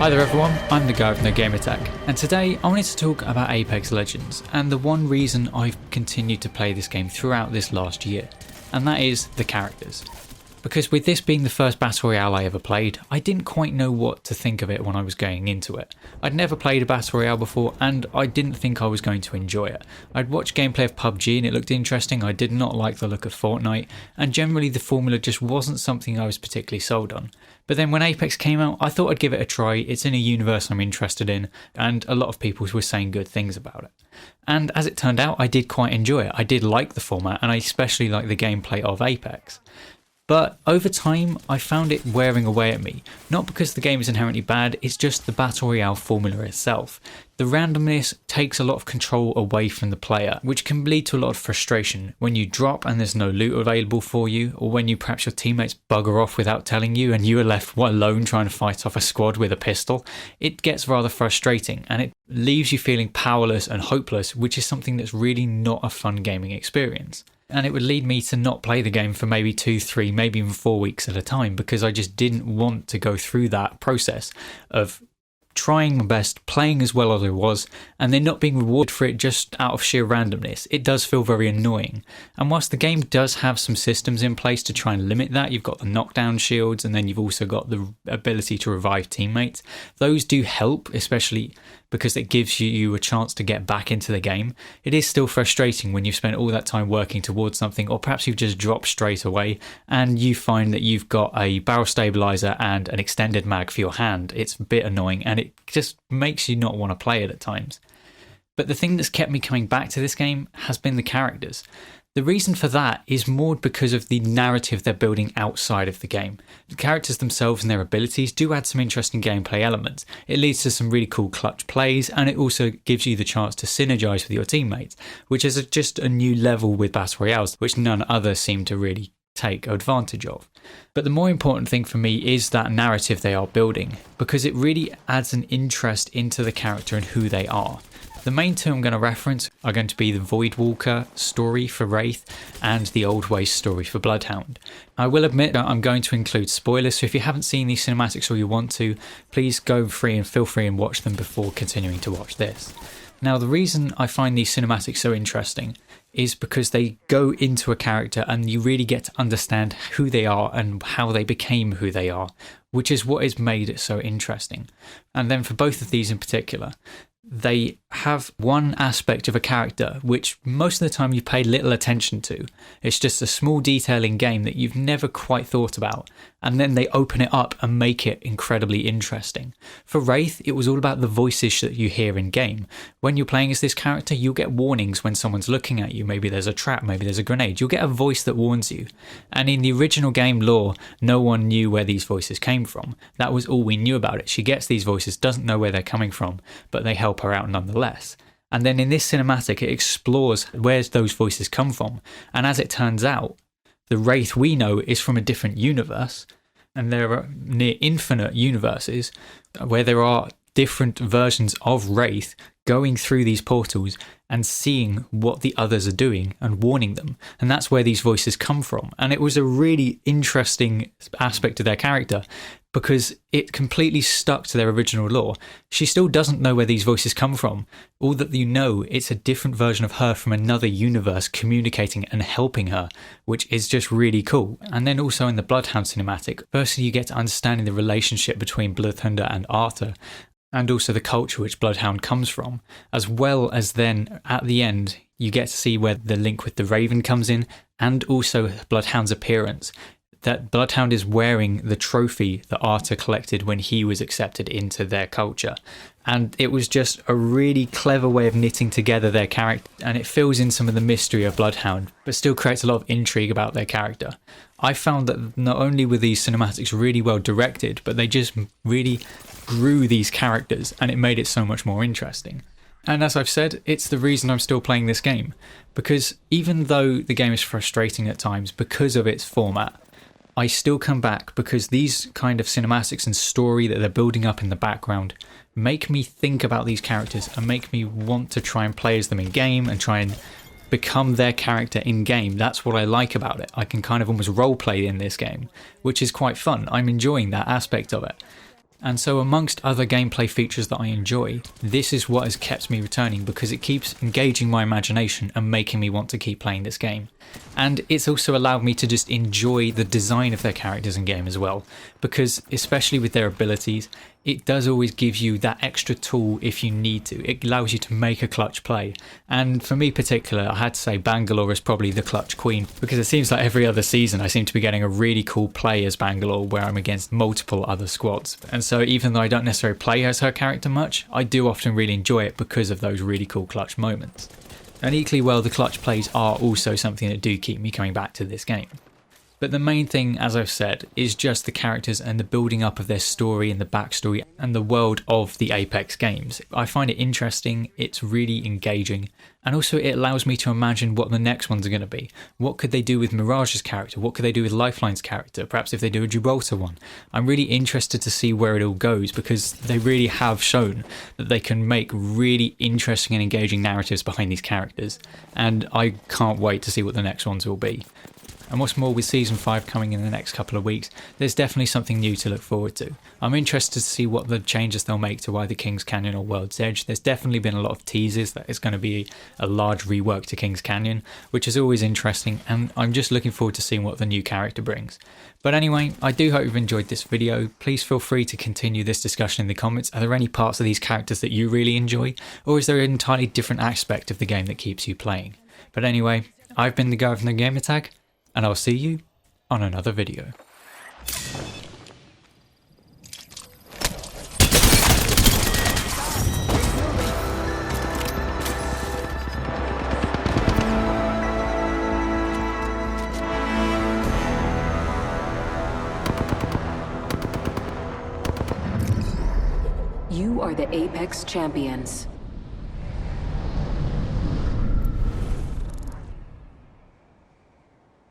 Hi there everyone, I'm the guy with no gamer tech, and today I wanted to talk about Apex Legends and the one reason I've continued to play this game throughout this last year, and that is the characters. Because with this being the first Battle Royale I ever played, I didn't quite know what to think of it when I was going into it. I'd never played a Battle Royale before and I didn't think I was going to enjoy it. I'd watched gameplay of PUBG and it looked interesting, I did not like the look of Fortnite, and generally the formula just wasn't something I was particularly sold on. But then when Apex came out, I thought I'd give it a try. It's in a universe I'm interested in, and a lot of people were saying good things about it. And as it turned out, I did quite enjoy it. I did like the format, and I especially like the gameplay of Apex. But over time, I found it wearing away at me. Not because the game is inherently bad, it's just the Battle Royale formula itself. The randomness takes a lot of control away from the player, which can lead to a lot of frustration when you drop and there's no loot available for you, or when perhaps your teammates bugger off without telling you and you are left alone trying to fight off a squad with a pistol. It gets rather frustrating and it leaves you feeling powerless and hopeless, which is something that's really not a fun gaming experience. And it would lead me to not play the game for maybe 2, 3, maybe even 4 weeks at a time, because I just didn't want to go through that process of trying my best, playing as well as I was, and then not being rewarded for it just out of sheer randomness. It does feel very annoying. And whilst the game does have some systems in place to try and limit that, you've got the knockdown shields, and then you've also got the ability to revive teammates. Those do help, especially because it gives you a chance to get back into the game. It is still frustrating when you've spent all that time working towards something, or perhaps you've just dropped straight away and you find that you've got a barrel stabilizer and an extended mag for your hand. It's a bit annoying and it just makes you not want to play it at times. But the thing that's kept me coming back to this game has been the characters. The reason for that is more because of the narrative they're building outside of the game. The characters themselves and their abilities do add some interesting gameplay elements. It leads to some really cool clutch plays, and it also gives you the chance to synergize with your teammates, which is just a new level with Battle Royales, which none others seem to really take advantage of. But the more important thing for me is that narrative they are building, because it really adds an interest into the character and who they are. The main two I'm going to reference are going to be the Voidwalker story for Wraith and the Old Ways story for Bloodhound. I will admit that I'm going to include spoilers, so if you haven't seen these cinematics or you want to, please feel free and watch them before continuing to watch this. Now, the reason I find these cinematics so interesting is because they go into a character and you really get to understand who they are and how they became who they are, which is what has made it so interesting. And then for both of these in particular, they have one aspect of a character which most of the time you pay little attention to. It's just a small detail in game that you've never quite thought about, and then they open it up and make it incredibly interesting. For Wraith, it was all about the voices that you hear in game. When you're playing as this character, you'll get warnings when someone's looking at you. Maybe there's a trap, maybe there's a grenade. You'll get a voice that warns you. And in the original game lore, no one knew where these voices came from. That was all we knew about it. She gets these voices, doesn't know where they're coming from, but they help her out nonetheless. And then in this cinematic, it explores where those voices come from. And as it turns out, the Wraith we know is from a different universe, and there are near infinite universes where there are different versions of Wraith going through these portals and seeing what the others are doing and warning them. And that's where these voices come from. And it was a really interesting aspect of their character, because it completely stuck to their original lore. She still doesn't know where these voices come from. All that you know, it's a different version of her from another universe communicating and helping her, which is just really cool. And then also in the Bloodhound cinematic, firstly you get to understanding the relationship between Bloodthunder and Arthur, and also the culture which Bloodhound comes from, as well as then at the end you get to see where the link with the Raven comes in, and also Bloodhound's appearance. That Bloodhound is wearing the trophy that Arthur collected when he was accepted into their culture. And it was just a really clever way of knitting together their character, and it fills in some of the mystery of Bloodhound, but still creates a lot of intrigue about their character. I found that not only were these cinematics really well directed, but they just really grew these characters, and it made it so much more interesting. And as I've said, it's the reason I'm still playing this game, because even though the game is frustrating at times because of its format, I still come back because these kind of cinematics and story that they're building up in the background make me think about these characters and make me want to try and play as them in game and try and become their character in game. That's what I like about it. I can kind of almost role play in this game, which is quite fun. I'm enjoying that aspect of it. And so amongst other gameplay features that I enjoy, this is what has kept me returning because it keeps engaging my imagination and making me want to keep playing this game. And it's also allowed me to just enjoy the design of their characters in game as well, because especially with their abilities, it does always give you that extra tool if you need to. It allows you to make a clutch play. And for me particular, I had to say Bangalore is probably the clutch queen, because it seems like every other season I seem to be getting a really cool play as Bangalore where I'm against multiple other squads. And so even though I don't necessarily play as her character much, I do often really enjoy it because of those really cool clutch moments. And equally well, the clutch plays are also something that do keep me coming back to this game. But the main thing, as I've said, is just the characters and the building up of their story and the backstory and the world of the Apex games. I find it interesting, it's really engaging, and also it allows me to imagine what the next ones are going to be. What could they do with Mirage's character? What could they do with Lifeline's character? Perhaps if they do a Gibraltar one. I'm really interested to see where it all goes because they really have shown that they can make really interesting and engaging narratives behind these characters, and I can't wait to see what the next ones will be. And what's more, with Season 5 coming in the next couple of weeks, there's definitely something new to look forward to. I'm interested to see what the changes they'll make to either King's Canyon or World's Edge. There's definitely been a lot of teasers that it's going to be a large rework to King's Canyon, which is always interesting, and I'm just looking forward to seeing what the new character brings. But anyway, I do hope you've enjoyed this video. Please feel free to continue this discussion in the comments. Are there any parts of these characters that you really enjoy, or is there an entirely different aspect of the game that keeps you playing? But anyway, I've been the guy from the Gamertag, and I'll see you on another video. You are the Apex Champions.